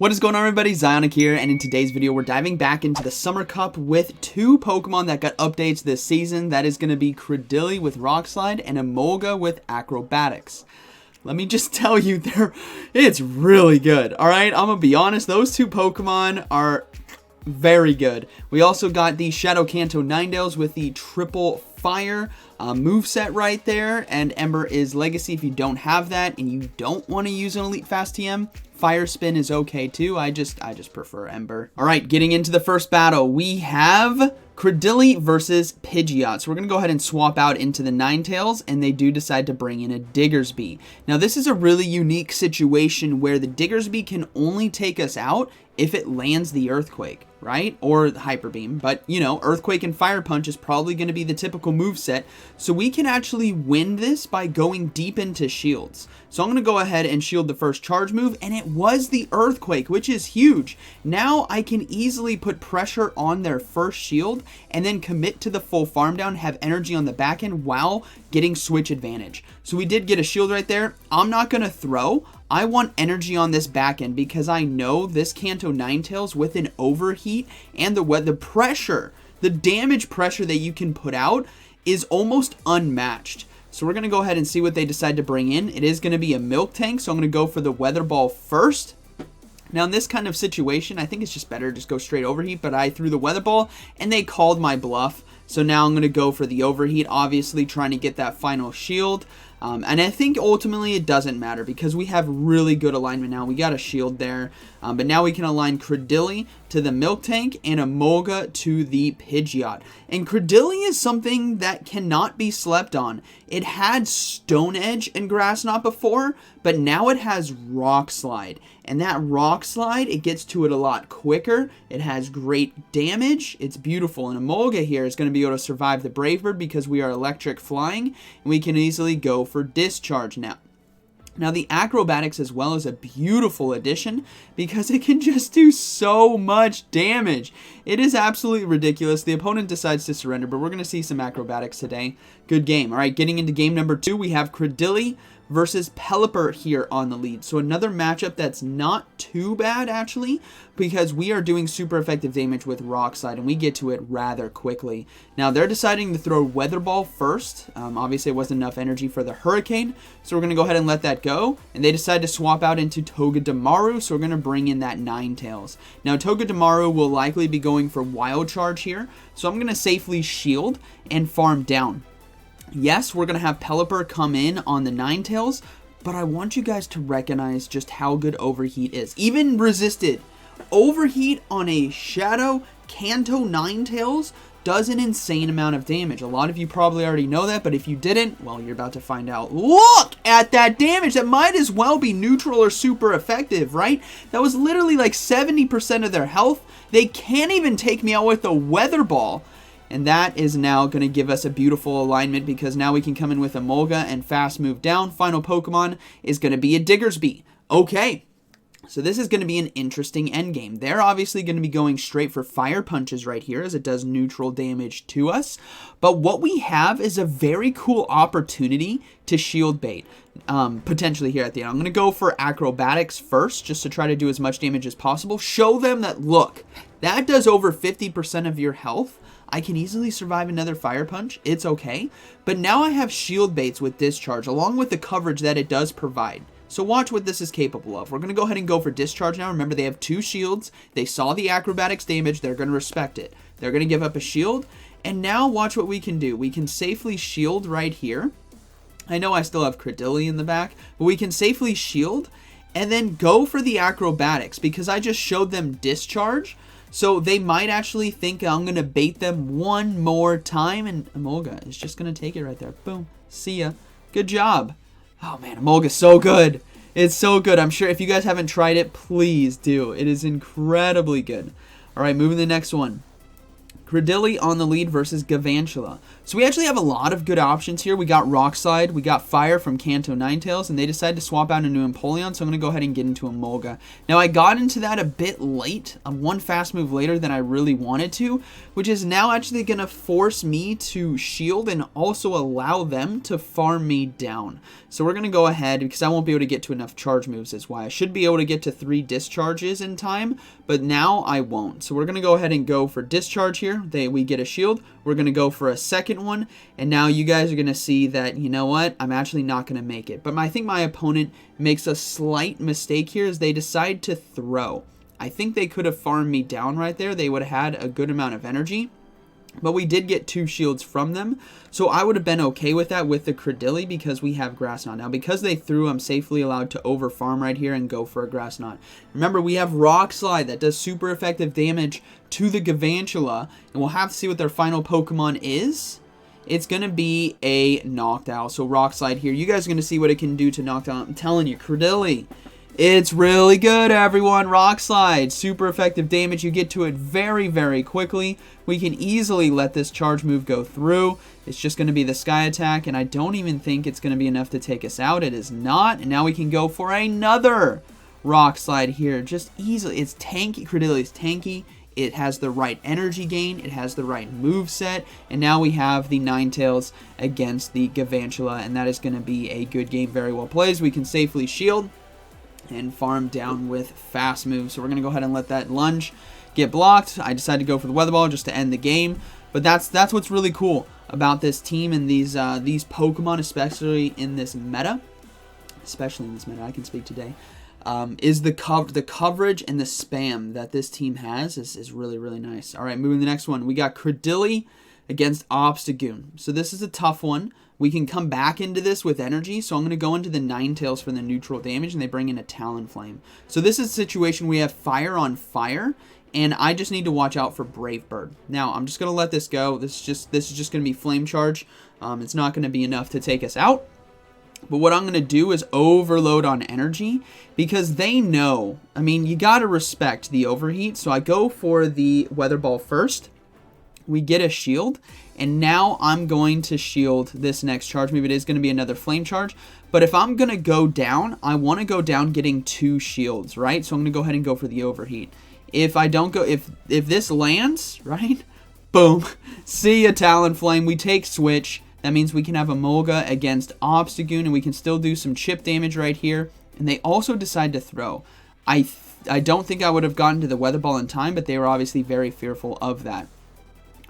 What is going on, everybody? ZyoniK here, and in today's video we're diving back into the Summer Cup with two Pokemon that got updates this season. That is going to be Cradily with Rock Slide and Emolga with Acrobatics. Let me just tell you, it's really good. Alright, I'm going to be honest, those two Pokemon are very good. We also got the Shadow Kanto Ninetales with the triple fire moveset right there, and Ember is Legacy if you don't have that and you don't want to use an Elite Fast TM. Fire Spin is okay too. I just prefer Ember. All right, getting into the first battle, we have Cradily versus Pidgeot. So we're going to go ahead and swap out into the Ninetales, and they do decide to bring in a Diggersby. Now, this is a really unique situation where the Diggersby can only take us out if it lands the Earthquake, right? Or the Hyper Beam. But, you know, Earthquake and Fire Punch is probably going to be the typical moveset. So we can actually win this by going deep into shields. So I'm going to go ahead and shield the first charge move, and it was the Earthquake, which is huge. Now I can easily put pressure on their first shield and then commit to the full farm down, have energy on the back end while getting switch advantage. So we did get a shield right there. I'm not going to throw. I want energy on this back end because I know this Kanto Ninetales with an overheat and the pressure, the damage pressure that you can put out is almost unmatched. So we're going to go ahead and see what they decide to bring in. It is going to be a Milk Tank, so I'm going to go for the Weather Ball first. Now, in this kind of situation, I think it's just better to just go straight overheat, but I threw the Weather Ball, and they called my bluff. So now I'm going to go for the overheat, obviously trying to get that final shield. And I think ultimately it doesn't matter because we have really good alignment now. We got a shield there, but now we can align Cradily to the Milk Tank and Emolga to the Pidgeot. And Cradily is something that cannot be slept on. It had Stone Edge and Grass Knot before, but now it has Rock Slide. And that Rock Slide, it gets to it a lot quicker. It has great damage. It's beautiful. And Emolga here is going to be able to survive the Brave Bird because we are electric flying, and we can easily go for Discharge now. Now, the Acrobatics as well is a beautiful addition because it can just do so much damage. It is absolutely ridiculous. The opponent decides to surrender, but we're going to see some Acrobatics today. Good game. All right, getting into game number 2, we have Cradily versus Pelipper here on the lead. So another matchup that's not too bad, actually, because we are doing super effective damage with Rock Slide, and we get to it rather quickly. Now, they're deciding to throw Weather Ball first. Obviously, it wasn't enough energy for the Hurricane, so we're going to go ahead and let that go. And they decide to swap out into Togedemaru, so we're going to bring in that Ninetales. Now, Togedemaru will likely be going for Wild Charge here, so I'm going to safely shield and farm down. Yes, we're going to have Pelipper come in on the Ninetales, but I want you guys to recognize just how good Overheat is. Even resisted, Overheat on a Shadow Kanto Ninetales does an insane amount of damage. A lot of you probably already know that, but if you didn't, well, you're about to find out. Look at that damage. That might as well be neutral or super effective, right? That was literally like 70% of their health. They can't even take me out with a Weather Ball. And that is now going to give us a beautiful alignment because now we can come in with Emolga and fast move down. Final Pokemon is going to be a Diggersby. Okay, so this is going to be an interesting endgame. They're obviously going to be going straight for Fire Punches right here as it does neutral damage to us. But what we have is a very cool opportunity to shield bait. Potentially here at the end. I'm going to go for Acrobatics first just to try to do as much damage as possible. Show them that, look, that does over 50% of your health. I can easily survive another Fire Punch. It's okay. But now I have shield baits with Discharge along with the coverage that it does provide. So watch what this is capable of. We're going to go ahead and go for Discharge now. Remember, they have 2 shields. They saw the Acrobatics damage. They're going to respect it. They're going to give up a shield. And now watch what we can do. We can safely shield right here. I know I still have Cradily in the back, but we can safely shield and then go for the Acrobatics because I just showed them Discharge. So they might actually think I'm going to bait them one more time, and Emolga is just going to take it right there. Boom. See ya. Good job. Oh, man, Emolga's so good. It's so good. I'm sure if you guys haven't tried it, please do. It is incredibly good. All right, moving to the next one. Cradily on the lead versus Galvantula. So we actually have a lot of good options here. We got Rock Slide, we got Fire from Kanto Ninetales, and they decided to swap out into Empoleon, so I'm going to go ahead and get into Emolga. Now I got into that a bit late, one fast move later than I really wanted to, which is now actually going to force me to shield and also allow them to farm me down. So we're going to go ahead, because I won't be able to get to enough charge moves is why. I should be able to get to 3 discharges in time, but now I won't. So we're going to go ahead and go for discharge here. We get a shield. We're going to go for a second one, and now you guys are going to see that, you know what, I'm actually not going to make it. But I think my opponent makes a slight mistake here as they decide to throw. I think they could have farmed me down right there. They would have had a good amount of energy. But we did get 2 shields from them, so I would have been okay with that with the Cradily because we have Grass Knot. Now, because they threw, I'm safely allowed to over farm right here and go for a Grass Knot. Remember, we have Rock Slide that does super effective damage to the Gavantula, and we'll have to see what their final Pokemon is. It's going to be a Noctowl, so Rock Slide here. You guys are going to see what it can do to Noctowl. I'm telling you, Cradily, it's really good, everyone. Rock Slide, super effective damage. You get to it very, very quickly. We can easily let this charge move go through. It's just going to be the Sky Attack, and I don't even think it's going to be enough to take us out. It is not, and now we can go for another Rock Slide here. Just easily. It's tanky. Cradily is tanky. It has the right energy gain. It has the right move set, and now we have the Ninetales against the Gavantula, and that is going to be a good game. Very well played. We can safely shield and farm down with fast moves. So we're going to go ahead and let that lunge get blocked. I decided to go for the Weather Ball just to end the game. But that's what's really cool about this team and these Pokemon, especially in this meta. Especially in this meta, I can speak today. Is the coverage and the spam that this team has is really, really nice. All right, moving to the next one. We got Cradily against Obstagoon. So this is a tough one. We can come back into this with energy, so I'm going to go into the Ninetales for the neutral damage, and they bring in a Talonflame. So this is a situation we have Fire on Fire, and I just need to watch out for Brave Bird. Now, I'm just going to let this go. This is just going to be Flame Charge. It's not going to be enough to take us out. But what I'm going to do is overload on energy, because they know, I mean, you got to respect the overheat. So I go for the Weather Ball first. We get a shield, and now I'm going to shield this next charge move. It is going to be another Flame Charge, but if I'm going to go down, I want to go down getting 2 shields, right? So I'm going to go ahead and go for the overheat. If I don't go, if this lands, right, boom, see a Talonflame, we take switch. That means we can have Emolga against Obstagoon, and we can still do some chip damage right here. And they also decide to throw. I don't think I would have gotten to the Weather Ball in time, but they were obviously very fearful of that.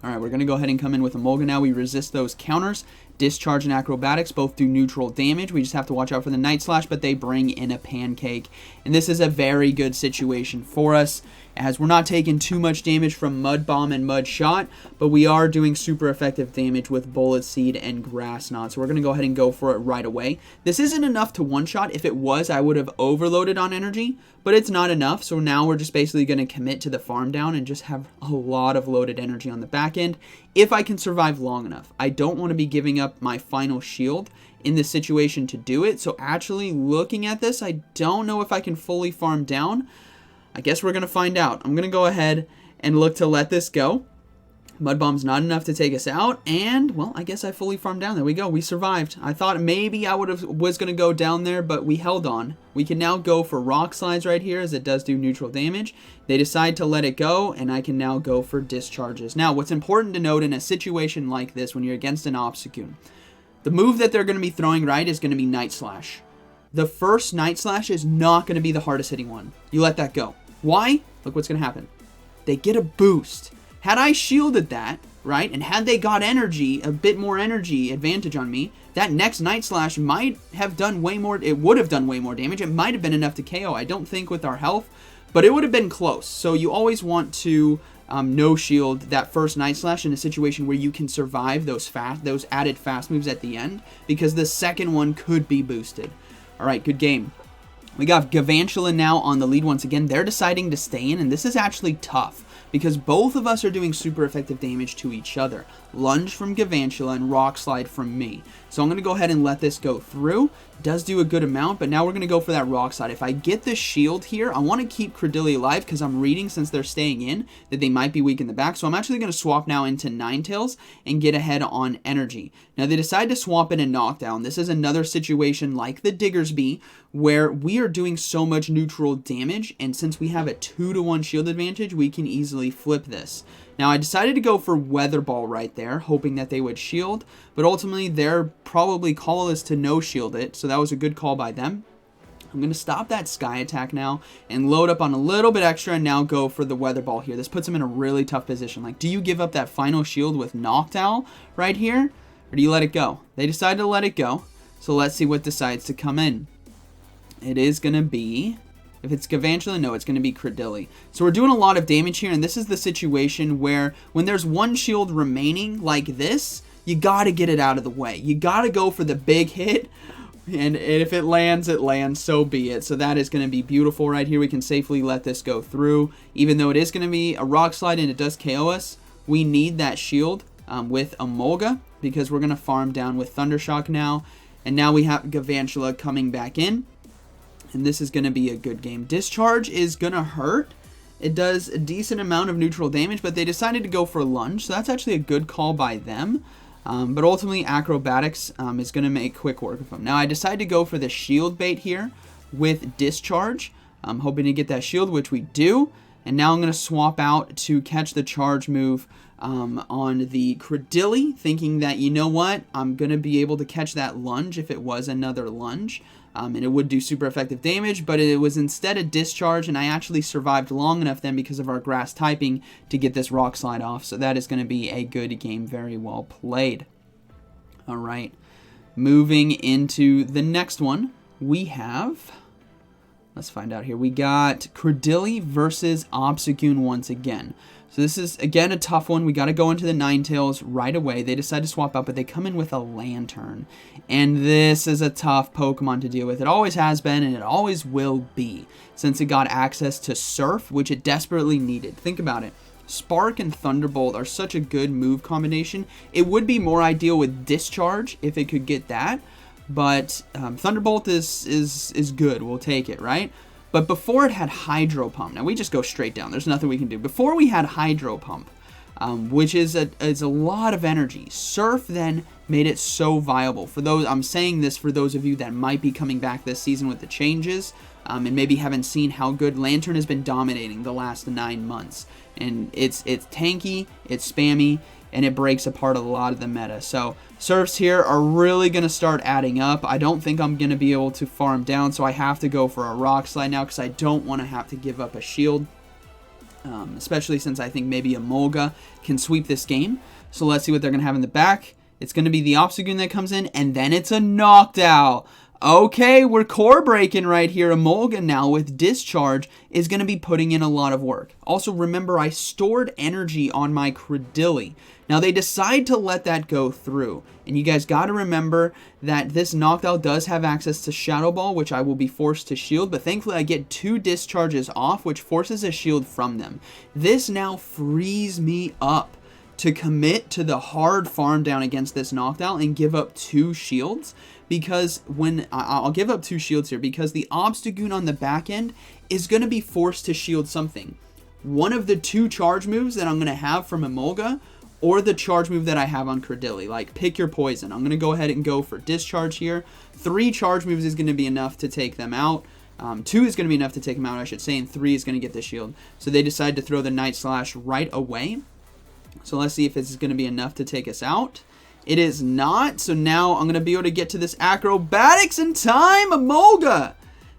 Alright, we're going to go ahead and come in with Emolga now. We resist those counters. Discharge and Acrobatics both do neutral damage. We just have to watch out for the Night Slash, but they bring in a Pancake. And this is a very good situation for us, as we're not taking too much damage from Mud Bomb and Mud Shot, but we are doing super effective damage with Bullet Seed and Grass Knot. So we're going to go ahead and go for it right away. This isn't enough to one-shot. If it was, I would have overloaded on energy, but it's not enough. So now we're just basically going to commit to the farm down and just have a lot of loaded energy on the back end if I can survive long enough. I don't want to be giving up my final shield in this situation to do it. So actually looking at this, I don't know if I can fully farm down. I guess we're going to find out. I'm going to go ahead and look to let this go. Mud Bomb's not enough to take us out, and, well, I guess I fully farmed down. There we go. We survived. I thought maybe I was going to go down there, but we held on. We can now go for Rock Slides right here, as it does do neutral damage. They decide to let it go, and I can now go for Discharges. Now, what's important to note in a situation like this, when you're against an Obstagoon, the move that they're going to be throwing right is going to be Night Slash. The first Night Slash is not going to be the hardest hitting one. You let that go. Why? Look what's going to happen. They get a boost. Had I shielded that, right, and had they got energy, a bit more energy advantage on me, that next Night Slash might have done way more, it would have done way more damage. It might have been enough to KO. I don't think with our health, but it would have been close. So you always want to no shield that first Night Slash in a situation where you can survive those added fast moves at the end, because the second one could be boosted. All right, good game. We got Gavantula now on the lead once again. They're deciding to stay in, and this is actually tough because both of us are doing super effective damage to each other. Lunge from Gavantula and Rock Slide from me. So I'm going to go ahead and let this go through. It does do a good amount, but now we're going to go for that Rock Slide. If I get the shield here, I want to keep Cradily alive because I'm reading, since they're staying in, that they might be weak in the back. So I'm actually going to swap now into Ninetales and get ahead on energy. Now they decide to swap in a knockdown. This is another situation like the Diggersby where we are doing so much neutral damage, and since we have a 2-to-1 shield advantage, we can easily flip this. Now I decided to go for Weather Ball right there, hoping that they would shield, but ultimately they're probably callless to no shield it, so that was a good call by them. I'm going to stop that Sky Attack now and load up on a little bit extra and now go for the Weather Ball here. This puts him in a really tough position. Like, do you give up that final shield with Noctowl right here, or do you let it go? They decided to let it go, so let's see what decides to come in. It is going to be, if it's Galvantula, no, it's going to be Cradily. So we're doing a lot of damage here, and this is the situation where when there's one shield remaining like this, you got to get it out of the way. You got to go for the big hit, and if it lands, so be it. So that is going to be beautiful right here. We can safely let this go through. Even though it is going to be a Rock Slide and it does KO us, we need that shield with Emolga because we're going to farm down with Thundershock now. And now we have Galvantula coming back in. And this is going to be a good game. Discharge is going to hurt. It does a decent amount of neutral damage, but they decided to go for Lunge, so that's actually a good call by them. But ultimately, Acrobatics is going to make quick work of them. Now, I decided to go for the Shield Bait here with Discharge. I'm hoping to get that shield, which we do. And now I'm going to swap out to catch the charge move on the Cradily, thinking that, you know what, I'm going to be able to catch that Lunge if it was another Lunge. And it would do super effective damage, but it was instead a Discharge, and I actually survived long enough then because of our grass typing to get this Rock Slide off. So that is going to be a good game, very well played. All right, moving into the next one, we have, let's find out here, we got Cradily versus Obstagoon once again. So this is, again, a tough one. We got to go into the Ninetales right away. They decide to swap out, but they come in with a Lantern. And this is a tough Pokemon to deal with. It always has been, and it always will be, since it got access to Surf, which it desperately needed. Think about it. Spark and Thunderbolt are such a good move combination. It would be more ideal with Discharge if it could get that. But Thunderbolt is good. We'll take it, right? But before it had Hydro Pump, now we just go straight down. There's nothing we can do. Before we had Hydro Pump, which is a lot of energy, Surf then made it so viable. For those, I'm saying this for those of you that might be coming back this season with the changes, and maybe haven't seen how good Lantern has been dominating the last 9 months. And it's tanky, it's spammy, and it breaks apart a lot of the meta. So Surfs here are really going to start adding up. I don't think I'm going to be able to farm down, so I have to go for a Rock Slide now because I don't want to have to give up a shield, especially since I think maybe Emolga can sweep this game. So let's see what they're going to have in the back. It's going to be the Obstagoon that comes in, and then it's a Noctowl. Okay, we're core breaking right here. Emolga now with Discharge is going to be putting in a lot of work. Also, remember, I stored energy on my Cradily. Now, they decide to let that go through. And you guys got to remember that this Noctowl does have access to Shadow Ball, which I will be forced to shield. But thankfully, I get 2 discharges off, which forces a shield from them. This now frees me up to commit to the hard farm down against this Noctowl and give up 2 shields. Because when I'll give up 2 shields here, because the Obstagoon on the back end is going to be forced to shield something. One of the 2 charge moves that I'm going to have from Emolga, or the charge move that I have on Cradily. Like, pick your poison. I'm going to go ahead and go for Discharge here. 3 charge moves is going to be enough to take them out. 2 is going to be enough to take them out, I should say, and 3 is going to get the shield. So they decide to throw the Night Slash right away. So let's see if this is going to be enough to take us out. It is not, so now I'm going to be able to get to this Acrobatics in time. Emolga,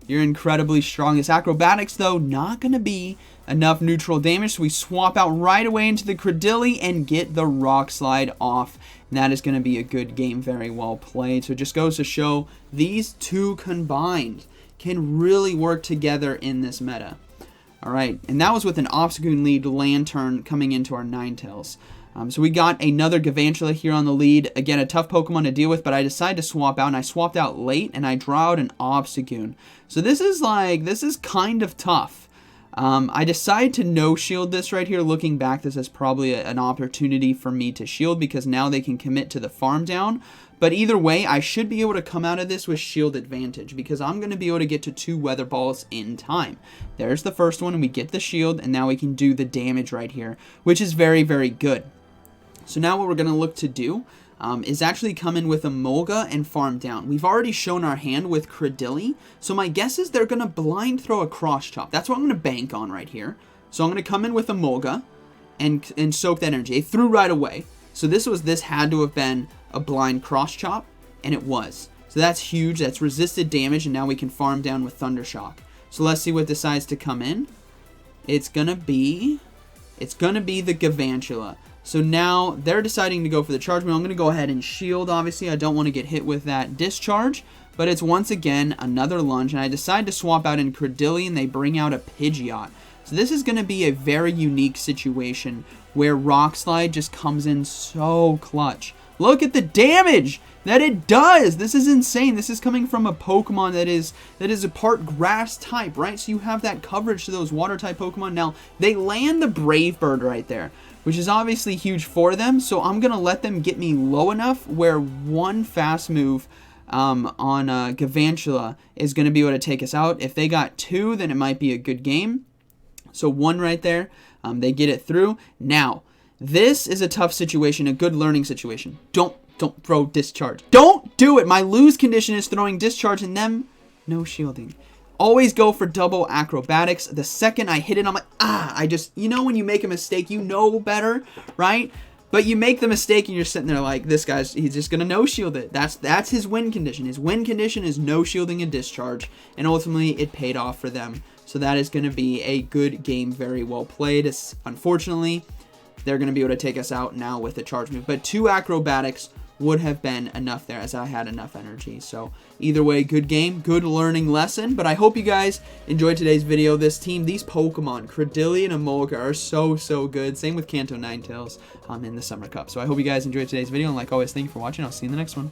you're incredibly strong. This Acrobatics, though, not going to be enough neutral damage, so we swap out right away into the Cradily and get the Rock Slide off. And that is going to be a good game, very well played. So it just goes to show these 2 combined can really work together in this meta. All right, and that was with an Obstagoon lead Lantern coming into our Ninetales. So we got another Galvantula here on the lead. Again, a tough Pokemon to deal with, but I decided to swap out, and I swapped out late, and I draw out an Obstagoon. So this is kind of tough. I decided to no shield this right here. Looking back, this is probably an opportunity for me to shield because now they can commit to the farm down. But either way, I should be able to come out of this with shield advantage because I'm going to be able to get to 2 weather balls in time. There's the first one, and we get the shield, and now we can do the damage right here, which is very, very good. So now what we're going to look to do is actually come in with Emolga and farm down. We've already shown our hand with Cradily, so my guess is they're going to blind throw a cross chop. That's what I'm going to bank on right here. So I'm going to come in with Emolga and soak that energy. It threw right away. So this had to have been a blind cross chop, and it was. So that's huge. That's resisted damage, and now we can farm down with Thundershock. So let's see what decides to come in. It's gonna be the Gavantula. So now they're deciding to go for the charge move. I'm gonna go ahead and shield. Obviously, I don't want to get hit with that discharge, but it's once again another lunge, and I decide to swap out in Cradily, and they bring out a Pidgeot. So this is gonna be a very unique situation where Rock Slide just comes in so clutch. Look at the damage that it does. This is insane. This is coming from a Pokemon that is a part grass type, right? So you have that coverage to those water type Pokemon. Now, they land the Brave Bird right there, which is obviously huge for them. So I'm going to let them get me low enough where one fast move on Gavantula is going to be able to take us out. If they got 2, then it might be a good game. So 1 right there. They get it through. Now, this is a tough situation, a good learning situation. Don't throw discharge. Don't do it. My lose condition is throwing discharge and them no shielding. Always go for double acrobatics. The second I hit it, I'm like, you know when you make a mistake, you know better, right? But you make the mistake and you're sitting there like, he's just going to no shield it. That's his win condition. His win condition is no shielding and discharge. And ultimately, it paid off for them. So that is going to be a good game, very well played. Unfortunately, they're going to be able to take us out now with a charge move. But 2 acrobatics would have been enough there as I had enough energy. So either way, good game, good learning lesson. But I hope you guys enjoyed today's video. This team, these Pokemon, Cradily and Emolga, are so good. Same with Kanto Ninetales in the Summer Cup. So I hope you guys enjoyed today's video. And like always, thank you for watching. I'll see you in the next one.